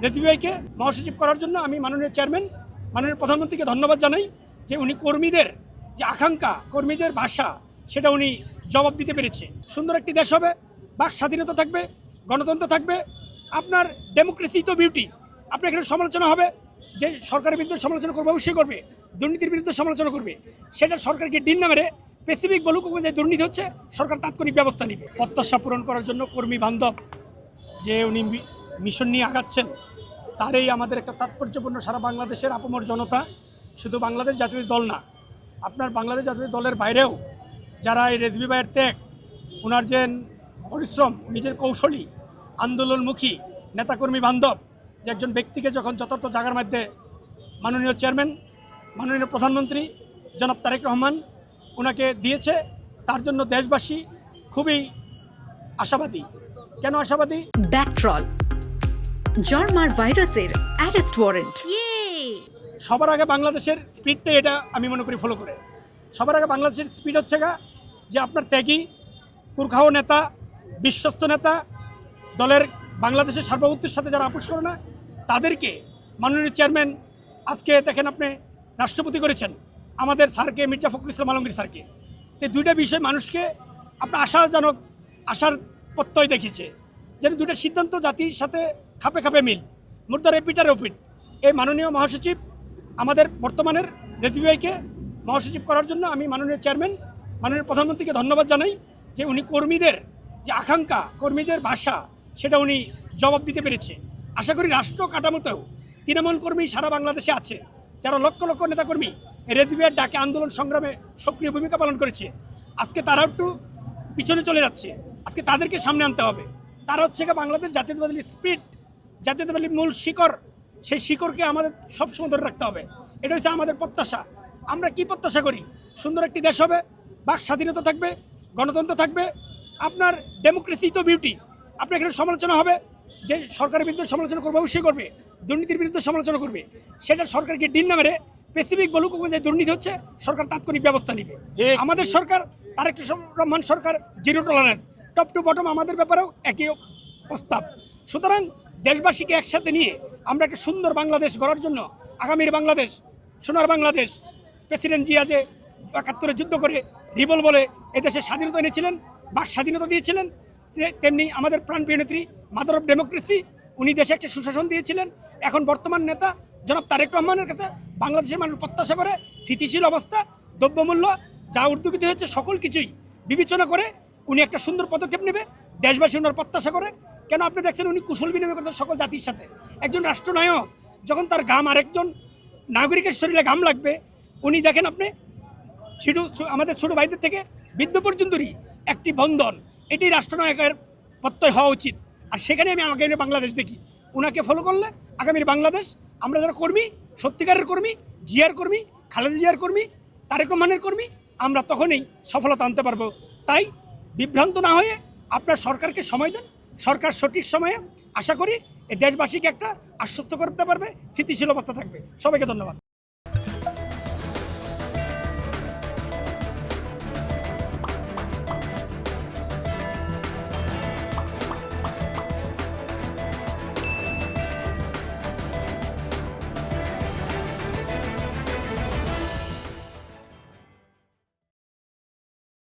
রেজভী ভাইকে মহাসচিব করার জন্য আমি মাননীয় চেয়ারম্যান মাননীয় প্রধানমন্ত্রীকে ধন্যবাদ জানাই যে উনি কর্মীদের যে আকাঙ্ক্ষা, কর্মীদের ভাষা, সেটা উনি জবাব দিতে পেরেছে। সুন্দর একটি দেশ হবে, বাক স্বাধীনতা থাকবে, গণতন্ত্র থাকবে, আপনার ডেমোক্রেসি তো বিউটি। আপনার এখানে সমালোচনা হবে, যে সরকারের বিরুদ্ধে সমালোচনা করবে, অবশ্যই করবে, দুর্নীতির বিরুদ্ধে সমালোচনা করবে, সেটা সরকারকে ডিল না মেরে স্পেসিফিক বলুক যে দুর্নীতি হচ্ছে, সরকার তাৎক্ষণিক ব্যবস্থা নেবে। প্রত্যাশা পূরণ করার জন্য কর্মী বান্ধব যে উনি মিশন নিয়ে আগাচ্ছেন, তারই আমাদের একটা তাৎপর্যপূর্ণ সারা বাংলাদেশের আপামর জনতা, শুধু বাংলাদেশ জাতীয় দল না, আপনার বাংলাদেশ জাতীয় দলের বাইরেও যারা এই রেজভী ভাইয়ের ত্যাগ, ওনার যে পরিশ্রম, নিজের কৌশলী, আন্দোলনমুখী নেতাকর্মী বান্ধব যে একজন ব্যক্তিকে যখন যথার্থ জায়গার মধ্যে মাননীয় চেয়ারম্যান, মাননীয় প্রধানমন্ত্রী জনাব তারেক রহমান ওনাকে দিয়েছে, তার জন্য দেশবাসী খুবই আশাবাদী। কেন আশাবাদী? ব্যাকট্রল জার্মার ভাইরাসের অ্যারেস্ট ওয়ারেন্ট। সবার আগে বাংলাদেশের স্পিডটাই এটা আমি মনে করি ফলো করে। সবার আগে বাংলাদেশের স্পিড হচ্ছে যে আপনার ত্যাগী, কুরখাও নেতা, বিশ্বস্ত নেতা, দলের বাংলাদেশের সার্বভৌমত্বের সাথে যারা আপোষ করে না, তাদেরকে মাননীয় চেয়ারম্যান আজকে দেখেন আপনি রাষ্ট্রপতি করেছেন আমাদের স্যারকে, মির্জা ফখরুল ইসলাম আলমগীর স্যারকে। এই দুইটা বিষয় মানুষকে আপনার আশার প্রত্যয় দেখিয়েছে, যেন দুইটা সিদ্ধান্ত জাতির সাথে খাপে খাপে মিল, মুদ্রার এপিটার ওপিট। এই মাননীয় মহাসচিব আমাদের বর্তমানের রেজভী ভাইকে মহাসচিব করার জন্য আমি মাননীয় চেয়ারম্যান মাননীয় প্রধানমন্ত্রীকে ধন্যবাদ জানাই যে উনি কর্মীদের যে আকাঙ্ক্ষা, কর্মীদের ভাষা, সেটা উনি জবাব দিতে পেরেছে। আশা করি রাষ্ট্র কাঠামোতেও তৃণমূল কর্মী সারা বাংলাদেশে আছে, যারা লক্ষ লক্ষ নেতাকর্মী রেজভী ভাইয়ের ডাকে আন্দোলন সংগ্রামে সক্রিয় ভূমিকা পালন করেছে। আজকে তারা একটু পিছনে চলে যাচ্ছে, আজকে তাদেরকে সামনে আনতে হবে। তারা হচ্ছে বাংলাদেশ জাতীয়তাবাদী স্পিরিট, জাতীয়তাবাদী মূল শিকড়, সেই শিকড়কে আমাদের সবসময় ধরে রাখতে হবে। এটা হচ্ছে আমাদের প্রত্যাশা। আমরা কি প্রত্যাশা করি? সুন্দর একটি দেশ হবে, বাক স্বাধীনতা থাকবে, গণতন্ত্র থাকবে, আপনার ডেমোক্রেসি তো বিউটি। আপনার এখানে সমালোচনা হবে, যে সরকারের বিরুদ্ধে সমালোচনা করবে, অবশ্যই করবে, দুর্নীতির বিরুদ্ধে সমালোচনা করবে, সেটা সরকারকে ডিল না মেরে স্পেসিফিক বলুক যে দুর্নীতি হচ্ছে, সরকার তাৎক্ষণিক ব্যবস্থা নেবে। আমাদের সরকার, তারেক রহমান সরকার, zero tolerance, top to bottom আমাদের ব্যাপারেও একই প্রস্তাব। সুতরাং দেশবাসীকে একসাথে নিয়ে আমরা একটা সুন্দর বাংলাদেশ গড়ার জন্য, আগামীর বাংলাদেশ, সোনার বাংলাদেশ, প্রেসিডেন্ট জিয়া যে ৭১ যুদ্ধ করে রিবল বলে এদেশে স্বাধীনতা এনেছিলেন, বাক স্বাধীনতা দিয়েছিলেন, তেমনি আমাদের প্রাণপ্রিয় নেত্রী মাদার অফ ডেমোক্রেসি, উনি দেশে একটা সুশাসন দিয়েছিলেন। এখন বর্তমান নেতা জনাব তারেক রহমানের কাছে বাংলাদেশের মানুষ প্রত্যাশা করে স্থিতিশীল অবস্থা, দ্রব্যমূল্য যা ঊর্ধ্বগতি হচ্ছে, সকল কিছুই বিবেচনা করে উনি একটা সুন্দর পদক্ষেপ নেবে। দেশবাসী ওনার প্রত্যাশা করে। কেন আপনি দেখছেন উনি কুশল বিনিময় করতে সকল জাতির সাথে। একজন রাষ্ট্রনায়ক যখন তার গাম আরেকজন নাগরিকের শরীরে গাম লাগবে, উনি দেখেন আপনি আমাদের ছোট ভাইদের থেকে বৃদ্ধ পর্যন্তই একটি বন্ধন, এটি রাষ্ট্রনায়কের প্রত্যয় হওয়া উচিত। আর সেখানে আমি আগামী বাংলাদেশ দেখি। ওনাকে ফলো করলে আগামীর বাংলাদেশ, আমরা যারা কর্মী, সত্যিকারের কর্মী, জিয়ার কর্মী, খালেদা জিয়ার কর্মী, তারেক রহমানের কর্মী, আমরা তখনই সফলতা আনতে পারবো। তাই বিভ্রান্ত না হয়ে আপনার সরকারকে সময় দেন, সরকার সঠিক সময়ে আশা করি এই দেশবাসীকে একটা আশ্বস্ত করতে পারবে, স্থিতিশীল অবস্থা থাকবে। সবাইকে ধন্যবাদ।